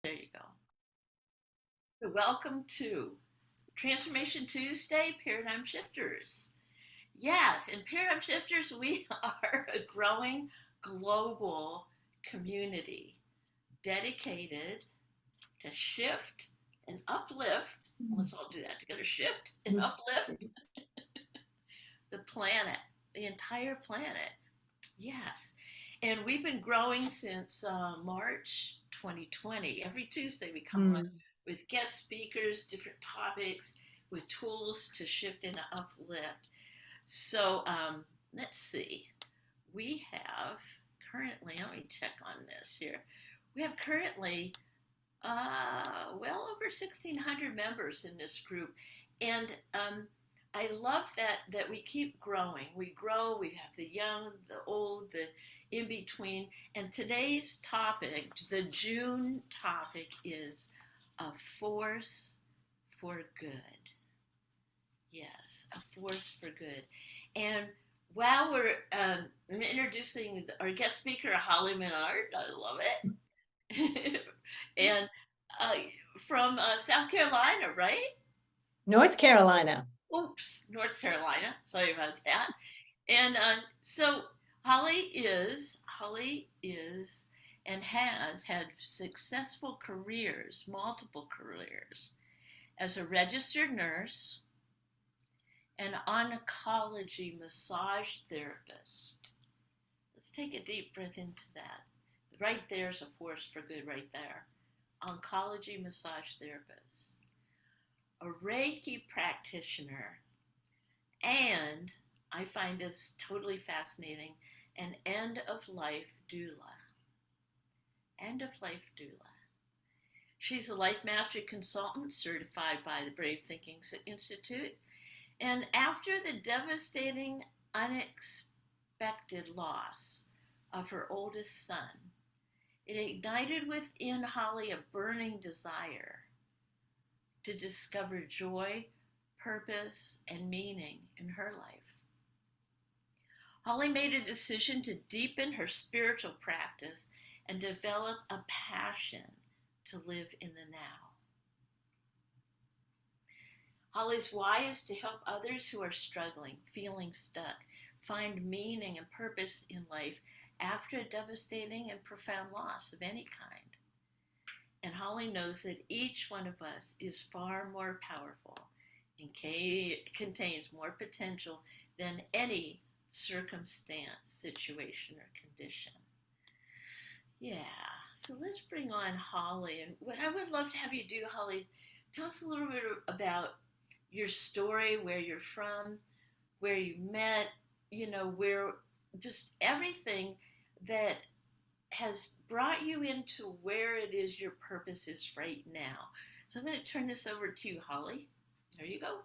There you go. So welcome to Transformation Tuesday, Paradigm Shifters. Yes, in Paradigm Shifters, we are a growing global community dedicated to shift and uplift. Let's all do that together, shift and uplift the planet, the entire planet. Yes. And we've been growing since March 2020. Every Tuesday, we come on with guest speakers, different topics, with tools to shift and uplift. So let's see. We have currently, let me check on this here. We have currently well over 1,600 members in this group. And I love that we keep growing. We grow. We have the young, the old, the in between. And today's topic, the June topic, is a force for good. Yes, a force for good. And while we're introducing our guest speaker, Holly Menard, I love it, and uh, from South Carolina, right? North Carolina. Oops, North Carolina. Sorry about that. And so Holly is and has had successful careers, multiple careers, as a registered nurse, an oncology massage therapist. Let's take a deep breath into that. Right there's a force for good right there. Oncology massage therapist, a Reiki practitioner, and I find this totally fascinating, an end of life doula. End of life doula. She's a life mastery consultant certified by the Brave Thinking Institute. And after the devastating, unexpected loss of her oldest son, it ignited within Holly a burning desire to discover joy, purpose, and meaning in her life. Holly made a decision to deepen her spiritual practice and develop a passion to live in the now. Holly's why is to help others who are struggling, feeling stuck, find meaning and purpose in life after a devastating and profound loss of any kind. And Holly knows that each one of us is far more powerful and contains more potential than any circumstance, situation, or condition. Yeah, so let's bring on Holly. And what I would love to have you do, Holly, tell us a little bit about your story, where you're from, where you met, where just everything that has brought you into where it is your purpose is right now. So I'm going to turn this over to you, Holly. There you go.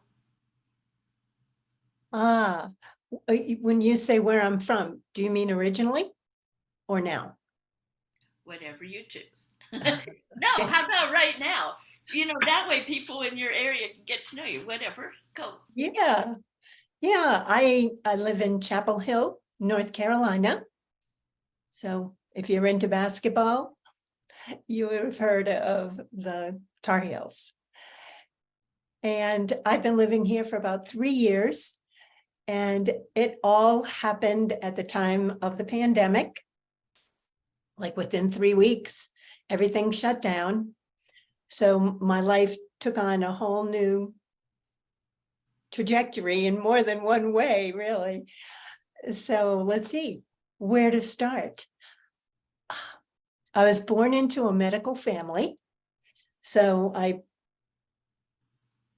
When you say where I'm from, do you mean originally or now? Whatever you choose. No, how about right now? That way people in your area can get to know you. Whatever. Go. Yeah. I live in Chapel Hill, North Carolina. So if you're into basketball, you would have heard of the Tar Heels. And I've been living here for about 3 years. And it all happened at the time of the pandemic. Like within 3 weeks, everything shut down. So my life took on a whole new trajectory in more than one way, really. So let's see where to start. I was born into a medical family. So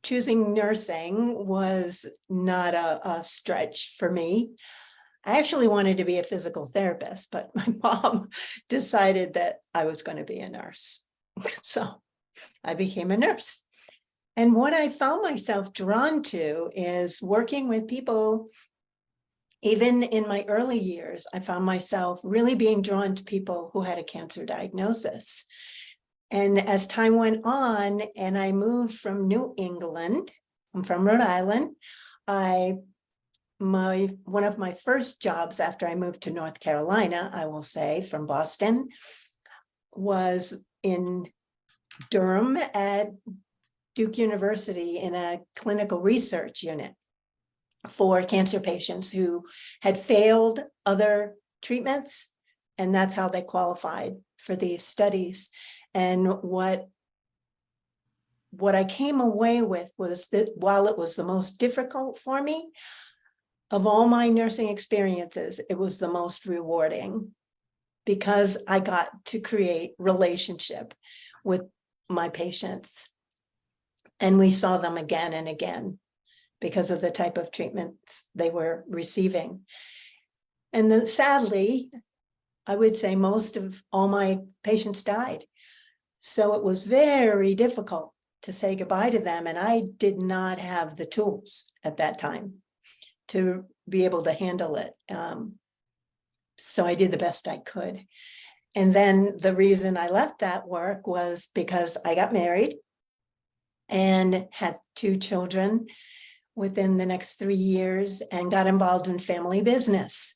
choosing nursing was not a stretch for me. I actually wanted to be a physical therapist, but my mom decided that I was going to be a nurse. So I became a nurse. And what I found myself drawn to is working with people. Even in my early years, I found myself really being drawn to people who had a cancer diagnosis. And as time went on and I moved from New England, I'm from Rhode Island, one of my first jobs after I moved to North Carolina, I will say, from Boston, was in Durham at Duke University in a clinical research unit for cancer patients who had failed other treatments, and that's how they qualified for these studies. And what I came away with was that while it was the most difficult for me, of all my nursing experiences, it was the most rewarding, because I got to create relationship with my patients. And we saw them again and again because of the type of treatments they were receiving. And then sadly, I would say most of all my patients died. So it was very difficult to say goodbye to them. And I did not have the tools at that time to be able to handle it. So I did the best I could. And then the reason I left that work was because I got married and had 2 children within the next 3 years and got involved in family business.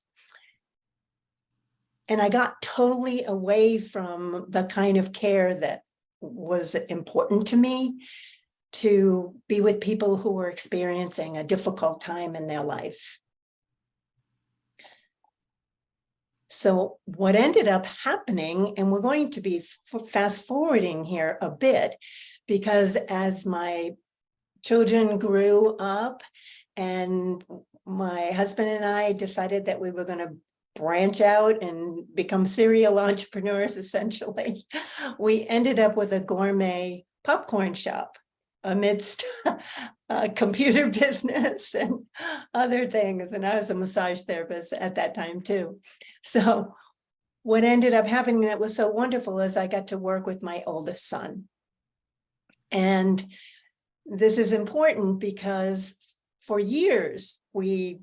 And I got totally away from the kind of care that was important to me to be with people who were experiencing a difficult time in their life. So what ended up happening, and we're going to be fast forwarding here a bit, because as my children grew up and my husband and I decided that we were going to branch out and become serial entrepreneurs, essentially, we ended up with a gourmet popcorn shop amidst a computer business and other things. And I was a massage therapist at that time too. So what ended up happening that was so wonderful is I got to work with my oldest son. And this is important because for years we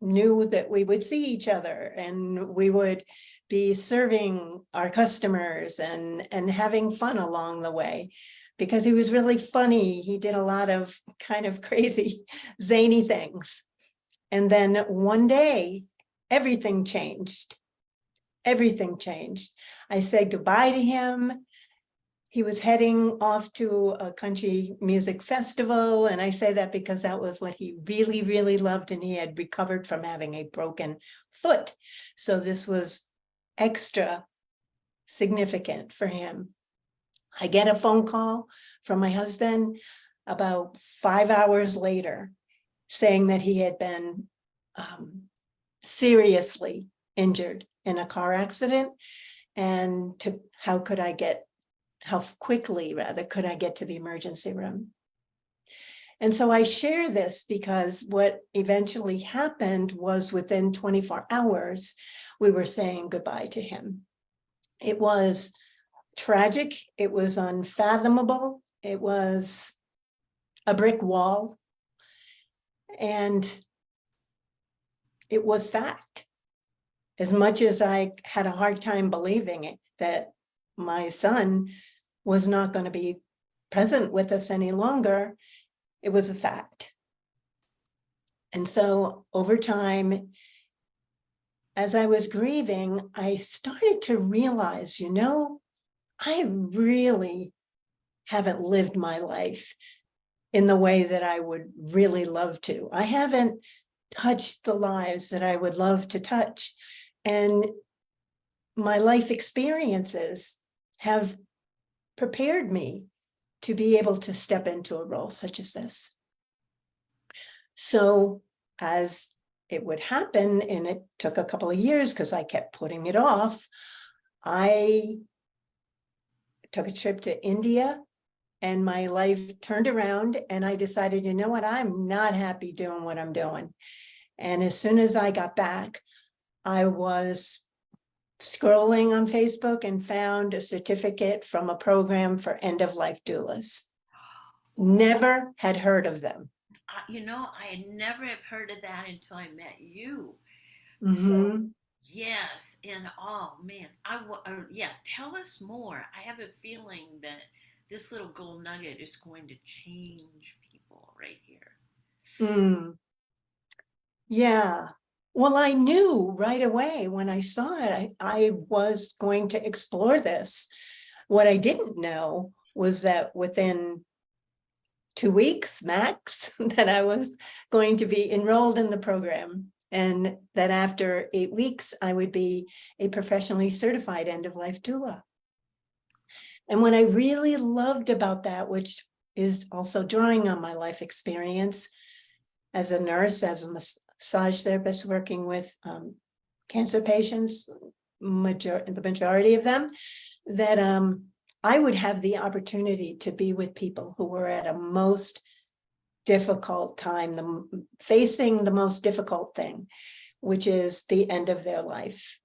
knew that we would see each other and we would be serving our customers and having fun along the way, because he was really funny. He did a lot of kind of crazy, zany things. And then one day, everything changed. Everything changed. I said goodbye to him. He was heading off to a country music festival. And I say that because that was what he really, really loved. And he had recovered from having a broken foot. So this was extra significant for him. I get a phone call from my husband about 5 hours later saying that he had been seriously injured in a car accident, and how quickly rather could I get to the emergency room. And so I share this because what eventually happened was within 24 hours, we were saying goodbye to him. It was tragic. It was unfathomable. It was a brick wall. And it was fact. As much as I had a hard time believing it, that my son was not going to be present with us any longer, it was a fact. And so over time, as I was grieving, I started to realize, I really haven't lived my life in the way that I would really love to. I haven't touched the lives that I would love to touch. And my life experiences have prepared me to be able to step into a role such as this. So as it would happen, and it took a couple of years because I kept putting it off, I took a trip to India and my life turned around and I decided, you know what, I'm not happy doing what I'm doing. And as soon as I got back, I was scrolling on Facebook and found a certificate from a program for end-of-life doulas. Never had heard of them. I had never have heard of that until I met you. Mm-hmm. So, yes, and oh man, tell us more. I have a feeling that this little gold nugget is going to change people right here. Mm. Yeah. Well, I knew right away when I saw it, I was going to explore this. What I didn't know was that within 2 weeks max that I was going to be enrolled in the program, and that after 8 weeks, I would be a professionally certified end-of-life doula. And what I really loved about that, which is also drawing on my life experience as a nurse, as a massage therapist working with cancer patients, the majority of them, that I would have the opportunity to be with people who were at a most difficult time, facing the most difficult thing, which is the end of their life,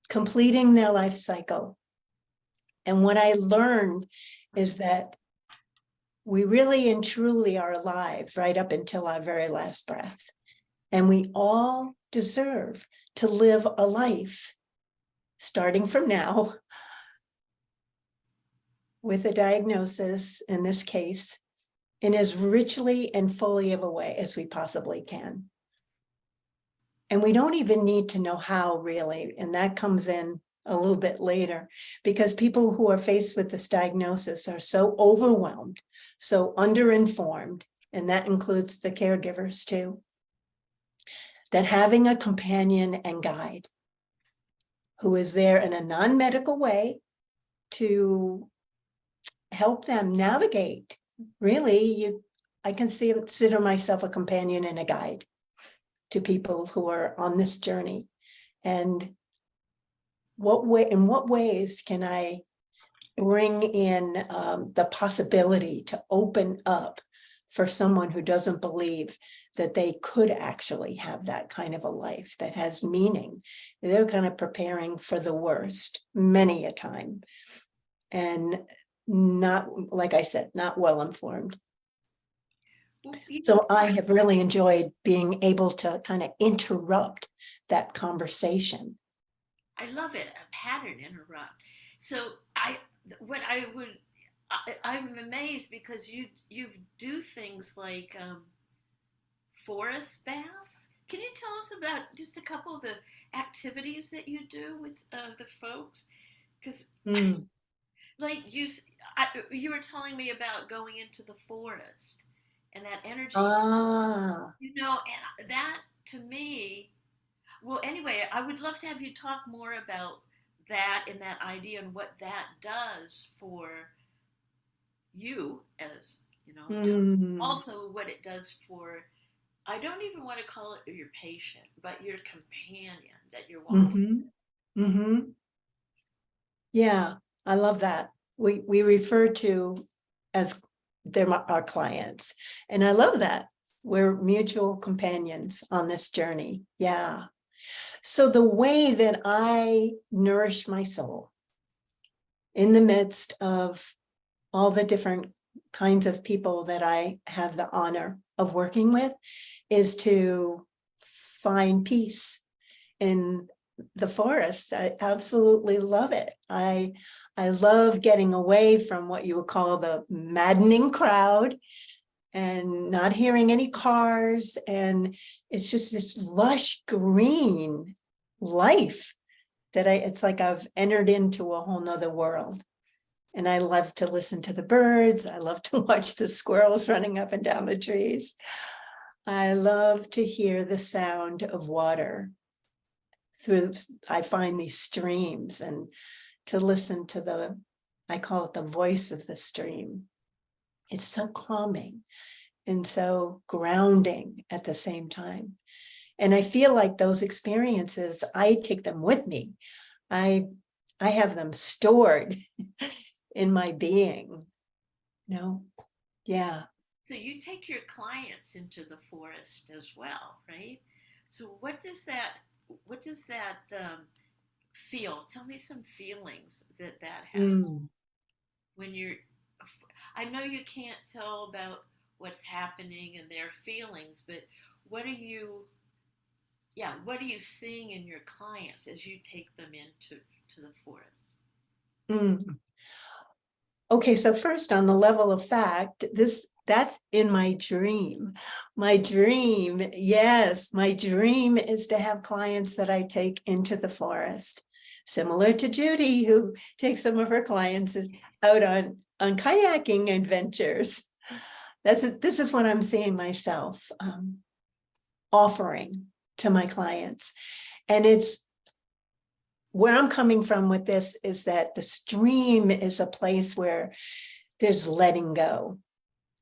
completing their life cycle. And what I learned is that we really and truly are alive right up until our very last breath. And we all deserve to live a life starting from now with a diagnosis, in this case, in as richly and fully of a way as we possibly can. And we don't even need to know how, really, and that comes in a little bit later, because people who are faced with this diagnosis are so overwhelmed, so underinformed, and that includes the caregivers too, that having a companion and guide who is there in a non-medical way to help them navigate. Really, I consider myself a companion and a guide to people who are on this journey. And in what ways can I bring in the possibility to open up for someone who doesn't believe that they could actually have that kind of a life that has meaning? They're kind of preparing for the worst many a time, and not, like I said, not well informed. So I have really enjoyed being able to kind of interrupt that conversation. I love it, a pattern interrupt. So I'm amazed because you do things like forest baths. Can you tell us about just a couple of the activities that you do with the folks? Because like you were telling me about going into the forest and that energy, and that to me, well, anyway, I would love to have you talk more about that and that idea and what that does for you as, also what it does for, I don't even want to call it your patient, but your companion that you're walking. Yeah, I love that. We refer to as they're our clients, and I love that. We're mutual companions on this journey. Yeah. So the way that I nourish my soul in the midst of all the different kinds of people that I have the honor of working with is to find peace in the forest. I absolutely love it. I love getting away from what you would call the maddening crowd and not hearing any cars. And it's just this lush green life that it's like I've entered into a whole nother world. And I love to listen to the birds. I love to watch the squirrels running up and down the trees. I love to hear the sound of water I find these streams, and to listen to I call it the voice of the stream. It's so calming and so grounding at the same time. And I feel like those experiences, I take them with me. I have them stored in my being, Yeah. So you take your clients into the forest as well, right? So what does that feel? Tell me some feelings that has when you're. I know you can't tell about what's happening and their feelings, but what are you? Yeah, what are you seeing in your clients as you take them into the forest? Okay, so first, on the level of fact, that's in my dream. My dream, yes, my dream is to have clients that I take into the forest, similar to Judy, who takes some of her clients out on on kayaking adventures. This is what I'm seeing myself offering to my clients. And it's where I'm coming from with this is that the stream is a place where there's letting go.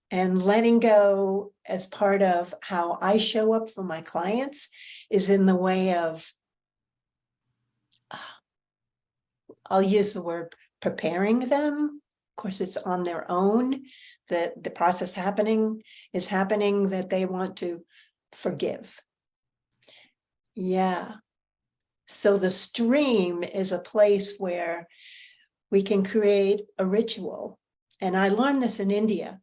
And letting go as part of how I show up for my clients is in the way of, I'll use the word preparing them. Of course, it's on their own that the process is happening that they want to forgive. Yeah. So the stream is a place where we can create a ritual. And I learned this in India.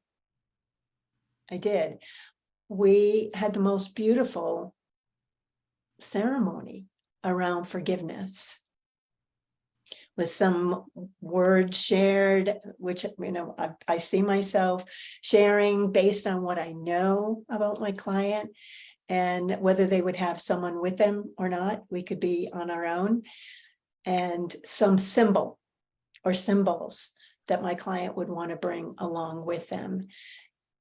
I did. We had the most beautiful ceremony around forgiveness with some words shared, which, I see myself sharing based on what I know about my client and whether they would have someone with them or not. We could be on our own, and some symbol or symbols that my client would want to bring along with them.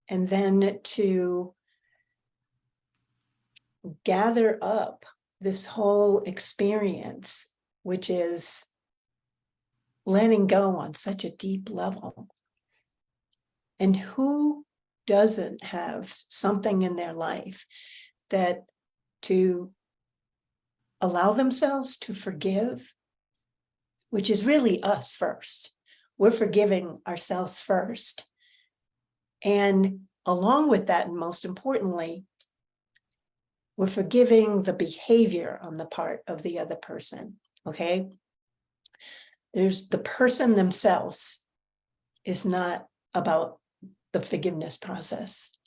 And then to gather up this whole experience, which is letting go on such a deep level. And who doesn't have something in their life that to allow themselves to forgive, which is really us first. We're forgiving ourselves first. And along with that, and most importantly, we're forgiving the behavior on the part of the other person, okay? There's the person themselves is not about the forgiveness process.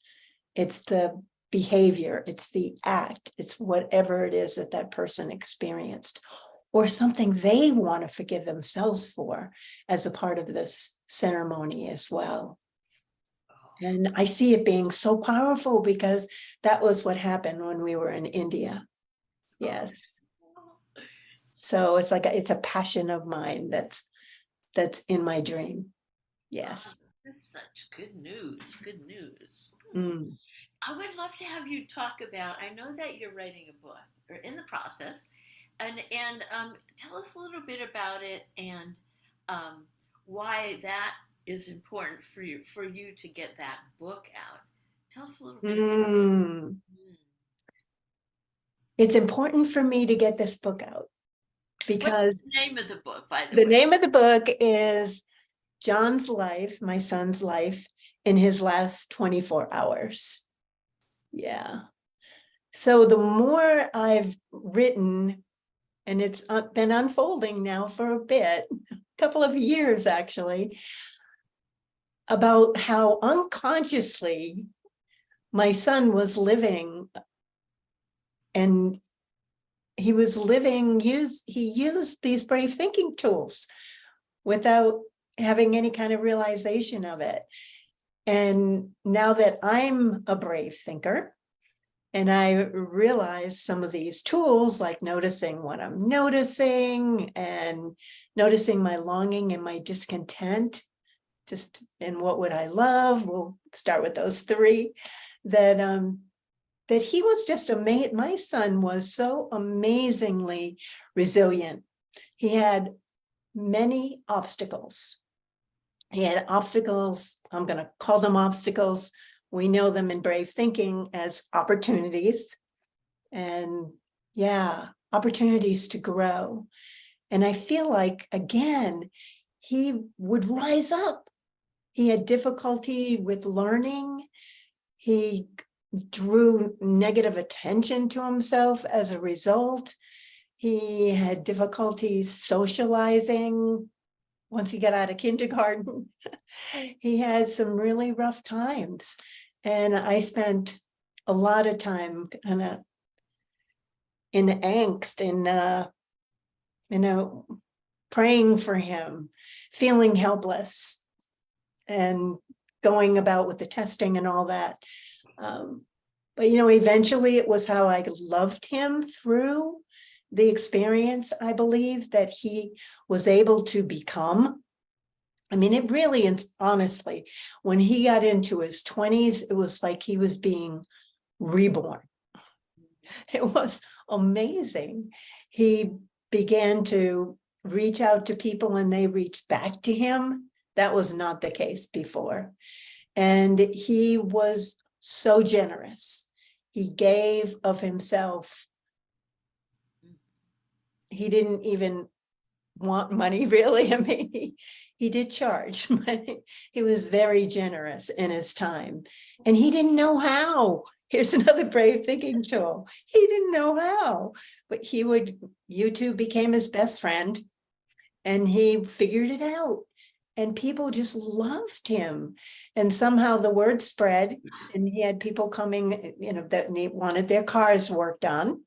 It's the behavior, it's the act, it's whatever it is that that person experienced, or something they want to forgive themselves for as a part of this ceremony as well. And I see it being so powerful because that was what happened when we were in India. Yes. So it's like it's a passion of mine that's in my dream. Yes. That's such good news. Good news. Mm. I would love to have you talk about. I know that you're writing a book or in the process, and tell us a little bit about it and why that is important for you to get that book out. Tell us a little bit about Mm. it. It's important for me to get this book out because What's the name of the book, by the the way? name of the book is John's Life, my son's life, in his last 24 hours. Yeah. So the more I've written, and it's been unfolding now for a bit, a couple of years actually, about how unconsciously my son was living, and he used these brave thinking tools without having any kind of realization of it. And now that I'm a brave thinker, and I realize some of these tools, like noticing what I'm noticing and noticing my longing and my discontent, just and what would I love? We'll start with those three. That he was just amazing. My son was so amazingly resilient. He had many obstacles. He had obstacles. I'm going to call them obstacles. We know them in brave thinking as opportunities. And yeah, opportunities to grow. And I feel like, again, he would rise up. He had difficulty with learning. He drew negative attention to himself as a result. He had difficulties socializing once he got out of kindergarten. He had some really rough times. And I spent a lot of time kind of in angst, praying for him, feeling helpless, and going about with the testing and all that. But eventually it was how I loved him through the experience. I believe that he was able to become I mean, it really, honestly, when he got into his 20s, it was like he was being reborn. It was amazing. He began to reach out to people and they reached back to him. That was not the case before. And he was so generous. He gave of himself. He didn't even want money, really. I mean, he did charge money. He was very generous in his time, and he didn't know how. Here's another brave thinking tool. He didn't know how, but YouTube became his best friend, and he figured it out. And people just loved him. And somehow the word spread, and he had people coming, that wanted their cars worked on.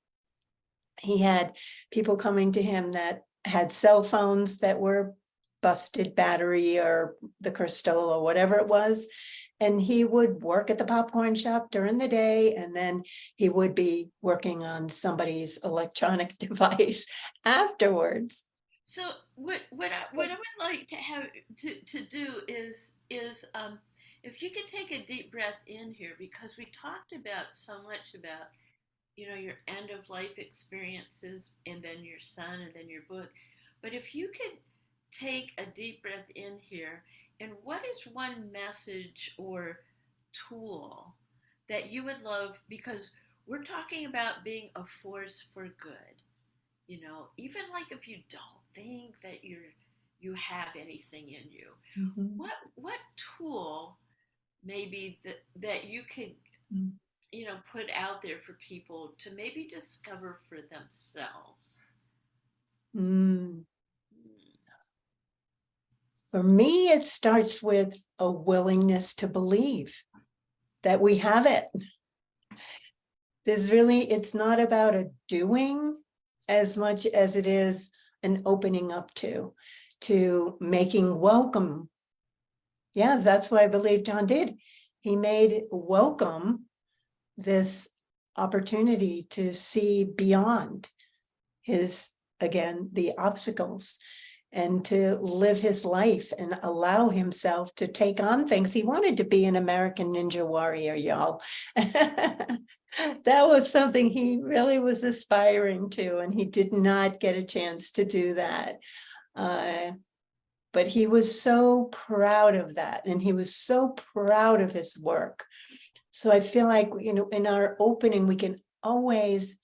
He had people coming to him that had cell phones that were busted battery or the crystal or whatever it was. And he would work at the popcorn shop during the day, and then he would be working on somebody's electronic device afterwards. So what I would like to have to do is if you could take a deep breath in here, because we talked about so much about your end of life experiences, and then your son, and then your book. But if you could take a deep breath in here, and what is one message or tool that you would love, because we're talking about being a force for good, even like if you don't think that you have anything in you. Mhm. What tool maybe that you could Mm. put out there for people to maybe discover for themselves? Mm. For me, it starts with a willingness to believe that we have it. It's not about a doing as much as it is an opening up to making welcome. Yeah, that's what I believe John did. He made welcome this opportunity to see beyond the obstacles, and to live his life and allow himself to take on things. He wanted to be an American Ninja Warrior, y'all. That was something he really was aspiring to, and he did not get a chance to do that. But he was so proud of that, and he was so proud of his work. So I feel like, in our opening, we can always,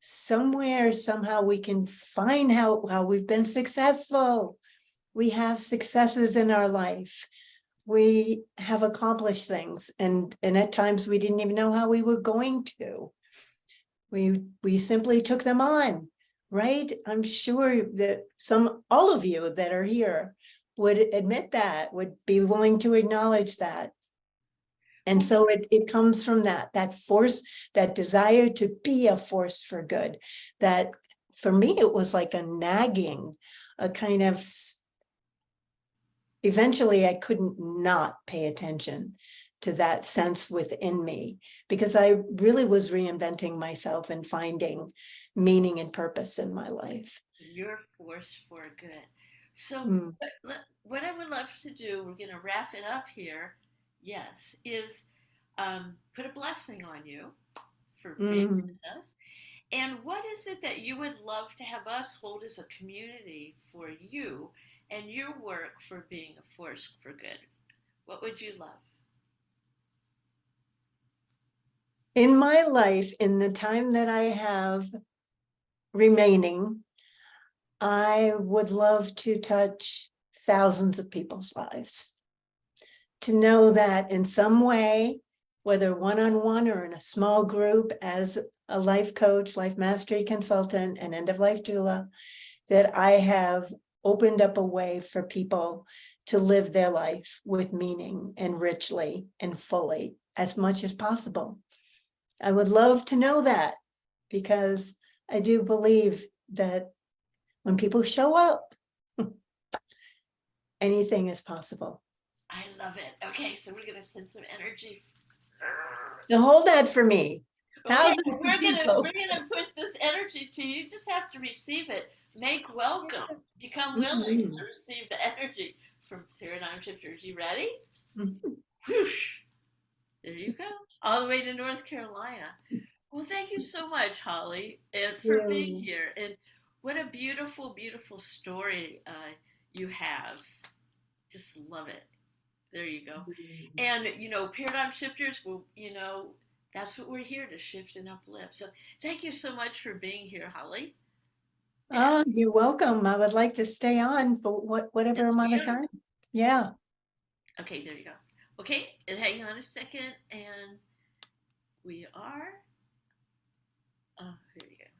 somehow we can find how we've been successful. We have successes in our life. We have accomplished things, and at times we didn't even know how we were going to. We simply took them on, right? I'm sure that all of you that are here would admit that, would be willing to acknowledge that. And so it comes from that force, that desire to be a force for good. That for me, it was like a nagging, a kind of, eventually I couldn't not pay attention to that sense within me, because I really was reinventing myself and finding meaning and purpose in my life. Your force for good. So Mm. what I would love to do, we're going to wrap it up here, yes, is put a blessing on you for being with us. And what is it that you would love to have us hold as a community for you and your work for being a force for good? What would you love? In my life, in the time that I have remaining, I would love to touch thousands of people's lives. To know that in some way, whether one-on-one or in a small group, as a life coach, life mastery consultant, and end-of-life doula, that I have opened up a way for people to live their life with meaning and richly and fully, as much as possible. I would love to know that, because I do believe that when people show up, anything is possible. I love it. Okay, so we're going to send some energy. Now hold that for me. Okay, Thousands of we're people. gonna put this energy to you. You just have to receive it. Make welcome. Become willing Mhm. to receive the energy from Paradigm Shifters. You ready? Mhm. Whoosh! There you go. All the way to North Carolina. Well, thank you so much, Holly, and for being You. here. And what a beautiful, beautiful story you have. Just love it. There you go. And, Paradigm Shifters, will, that's what we're here to shift and uplift. So thank you so much for being here, Holly. Oh, you're welcome. I would like to stay on for whatever It's amount of beautiful. time. Yeah. Okay, there you go. Okay, and hang on a second, and we are. Oh, here you go.